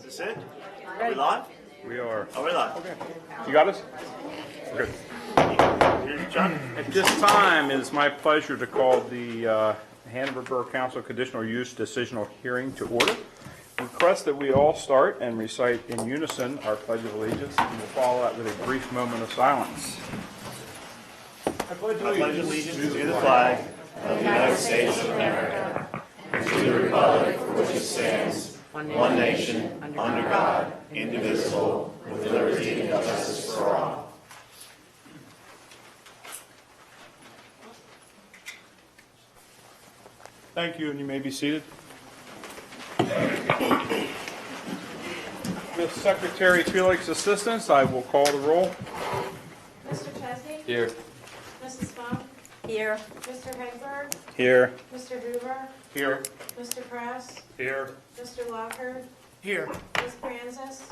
Is this it? Are we live? We are. Oh, we're live. Okay. You got us? Good. Here's John. At this time, it is my pleasure to call the Hanover Borough Council Conditional Use Decisional Hearing to order. Request that we all start and recite in unison our Pledge of Allegiance, and we'll follow that with a brief moment of silence. I pledge allegiance to the flag of the United States of America and to the republic for which it stands, one nation, under God, indivisible, with liberty and justice for all. Thank you, and you may be seated. With Secretary Felix's assistance, I will call the roll. Mr. Chesney? Here. Mrs. Funk? Here. Mr. Hegberg? Here. Mr. Hoover? Here. Mr. Press? Here. Mr. Lockhart? Here. Ms. Francis?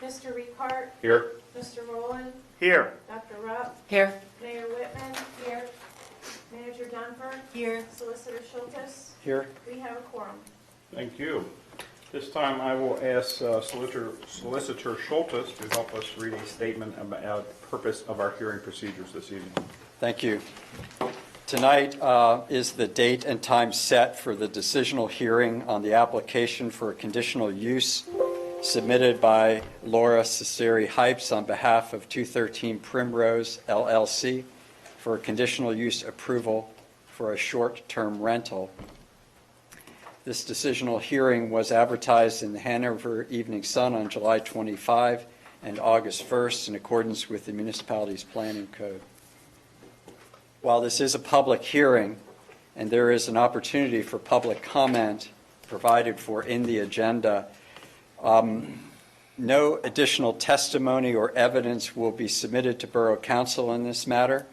Mr. Riechardt? Here. Mr. Rowland? Here. Dr. Rupp? Here. Mayor Whitman? Here. Manager Dunford? Here. Solicitor Schultes? Here. We have a quorum. Thank you. This time I will ask Solicitor Schultes to help us read a statement about the purpose of our hearing procedures this evening. Thank you. Tonight is the date and time set for the decisional hearing on the application for a conditional use submitted by Laura Ciceri-Hypes on behalf of 213 Primrose LLC for a conditional use approval for a short-term rental. This decisional hearing was advertised in the Hanover Evening Sun on July 25 and August 1st in accordance with the municipality's planning code. While this is a public hearing and there is an opportunity for public comment provided for in the agenda, no additional testimony or evidence will be submitted to Borough Council in this matter.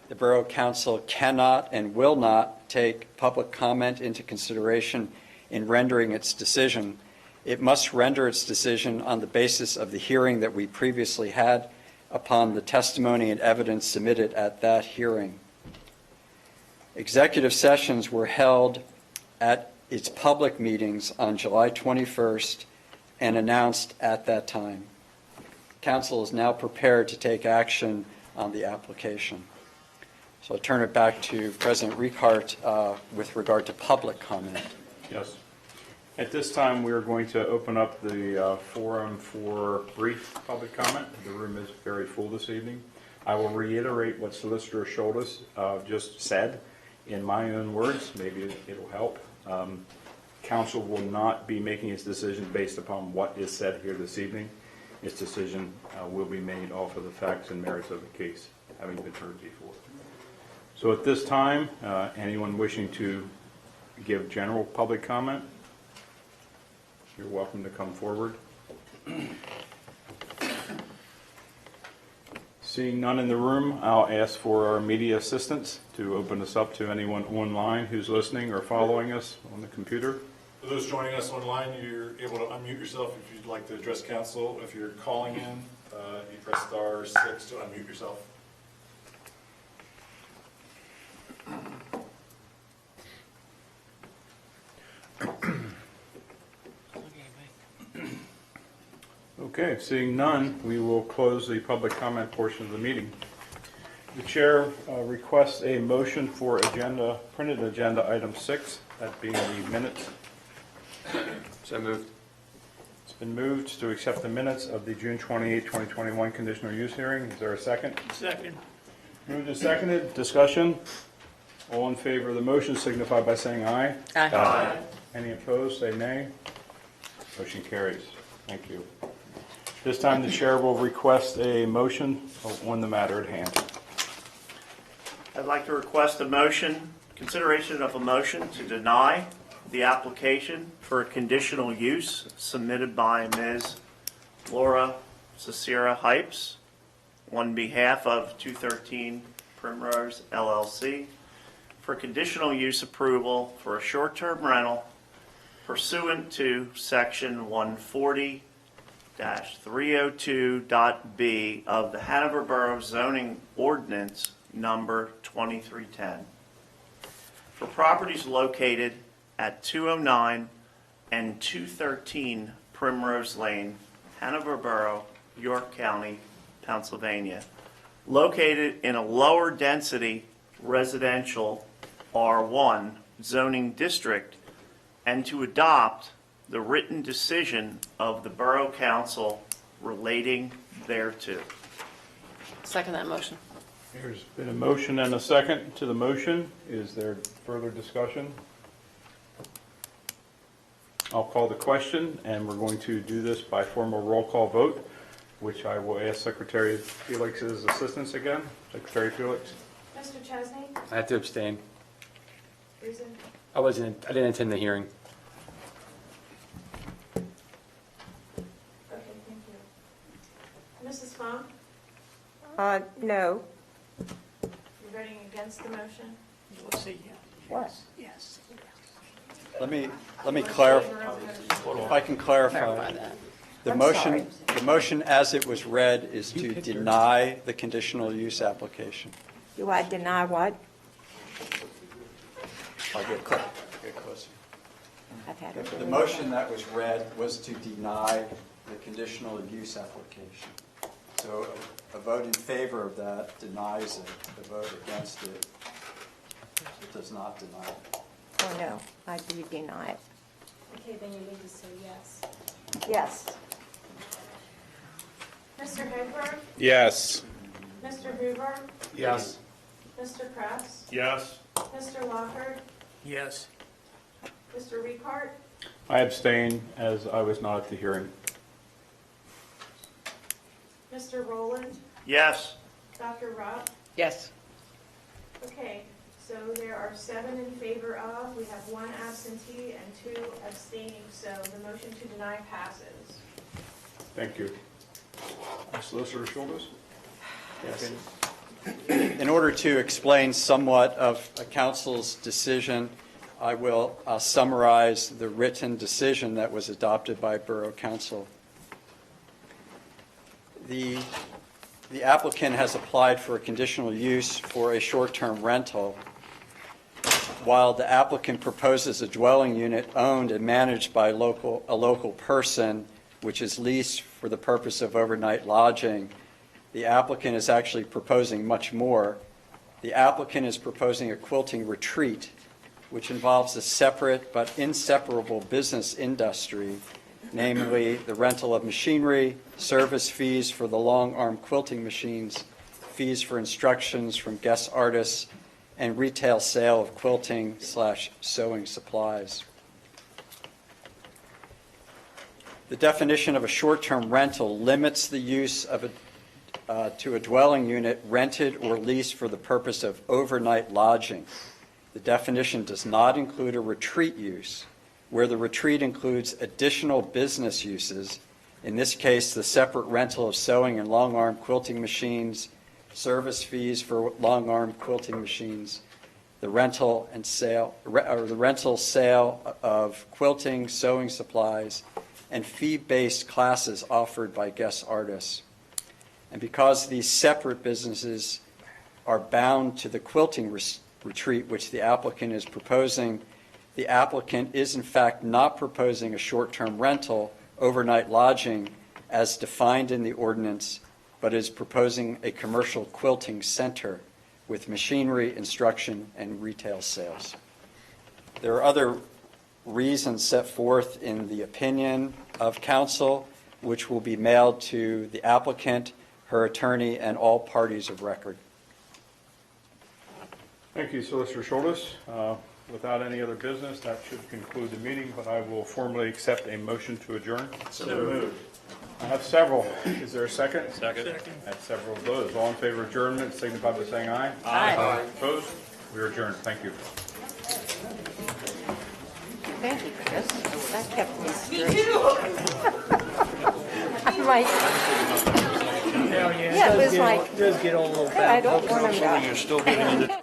The Borough Council cannot and will not take public comment into consideration in rendering its decision. It must render its decision on the basis of the hearing that we previously had upon the testimony and evidence submitted at that hearing. Executive sessions were held at its public meetings on July 21st and announced at that time. Council is now prepared to take action on the application. So I'll turn it back to President Riechardt with regard to public comment. Yes. At this time, we are going to open up the forum for brief public comment. The room is very full this evening. I will reiterate what Solicitor Schultes just said in my own words. Maybe it'll help. Council will not be making its decision based upon what is said here this evening. Its decision will be made off of the facts and merits of the case, having been heard before. So at this time, anyone wishing to give general public comment, you're welcome to come forward. Seeing none in the room, I'll ask for our media assistants to open us up to anyone online who's listening or following us on the computer. For those joining us online, you're able to unmute yourself if you'd like to address council. If you're calling in, you press *6 to unmute yourself. Okay, seeing none, we will close the public comment portion of the meeting. The chair requests a motion for printed agenda item 6, that being the minutes. So moved. It's been moved to accept the minutes of the June 28, 2021 conditional use hearing. Is there a second? Second. Moved and seconded. Discussion. All in favor of the motion signify by saying aye. Aye. Aye. Any opposed, say nay. Motion carries. Thank you. This time the chair will request a motion on the matter at hand. I'd like to request consideration of a motion to deny the application for a conditional use submitted by Ms. Laura Ciceri-Hypes on behalf of 213 Primrose LLC for conditional use approval for a short-term rental pursuant to Section 140-302.b of the Hanover Borough Zoning Ordinance Number 2310 for properties located at 209 and 213 Primrose Lane, Hanover Borough, York County, Pennsylvania, located in a lower density residential R1 zoning district, and to adopt the written decision of the Borough Council relating thereto. Second that motion. There's been a motion and a second to the motion. Is there further discussion? I'll call the question, and we're going to do this by formal roll call vote, which I will ask Secretary Felix's assistance again. Secretary Felix? Mr. Chesney? I have to abstain. Reason? I didn't attend the hearing. Okay, thank you. Mrs. Funk? No. You're voting against the motion? What? Let me clarify, Favor of the motion? if I can clarify. Clarify that. The motion as it was read is to deny the conditional use application. Do I deny what? I'll get closer. I've had it. The motion that was read was to deny the conditional use application. So a vote in favor of that denies it. A vote against it, it does not deny it. Oh, no, I do deny it. Okay, then you need to say yes. Yes. Mr. Hooper? Yes. Mr. Hoover? Yes. Mr. Kress? Yes. Mr. Lockhart? Yes. Mr. Ricart? I abstain as I was not at the hearing. Mr. Rowland? Yes. Dr. Rupp? Yes. Okay, so there are 7 in favor of, we have 1 absentee and 2 abstaining, so the motion to deny passes. Thank you. Solicitor Shoulders? In order to explain somewhat of a council's decision, I will summarize the written decision that was adopted by Borough Council. The applicant has applied for a conditional use for a short-term rental, while the applicant proposes a dwelling unit owned and managed by a local person, which is leased for the purpose of overnight lodging. The applicant is actually proposing much more. The applicant is proposing a quilting retreat, which involves a separate but inseparable business industry, namely the rental of machinery, service fees for the long-arm quilting machines, fees for instructions from guest artists, and retail sale of quilting/sewing supplies. The definition of a short-term rental limits the use of to a dwelling unit rented or leased for the purpose of overnight lodging. The definition does not include a retreat use, where the retreat includes additional business uses, in this case, the separate rental of sewing and long-arm quilting machines, service fees for long-arm quilting machines, the rental and sale, or the rental sale of quilting, sewing supplies, and fee-based classes offered by guest artists. And because these separate businesses are bound to the quilting retreat which the applicant is proposing, the applicant is in fact not proposing a short-term rental, overnight lodging, as defined in the ordinance, but is proposing a commercial quilting center with machinery, instruction, and retail sales. There are other reasons set forth in the opinion of council, which will be mailed to the applicant, her attorney, and all parties of record. Thank you, Solicitor Shoulders. Without any other business, that should conclude the meeting, but I will formally accept a motion to adjourn. So moved. I have several. Is there a second? Second. I have several of those. All in favor of adjournment, signify by saying aye. Aye. Opposed? We are adjourned. Thank you. Thank you, Chris. That kept me straight. Me too. I'm like, yeah, it was like, Does get on a little hey, I don't want him to. You're still getting into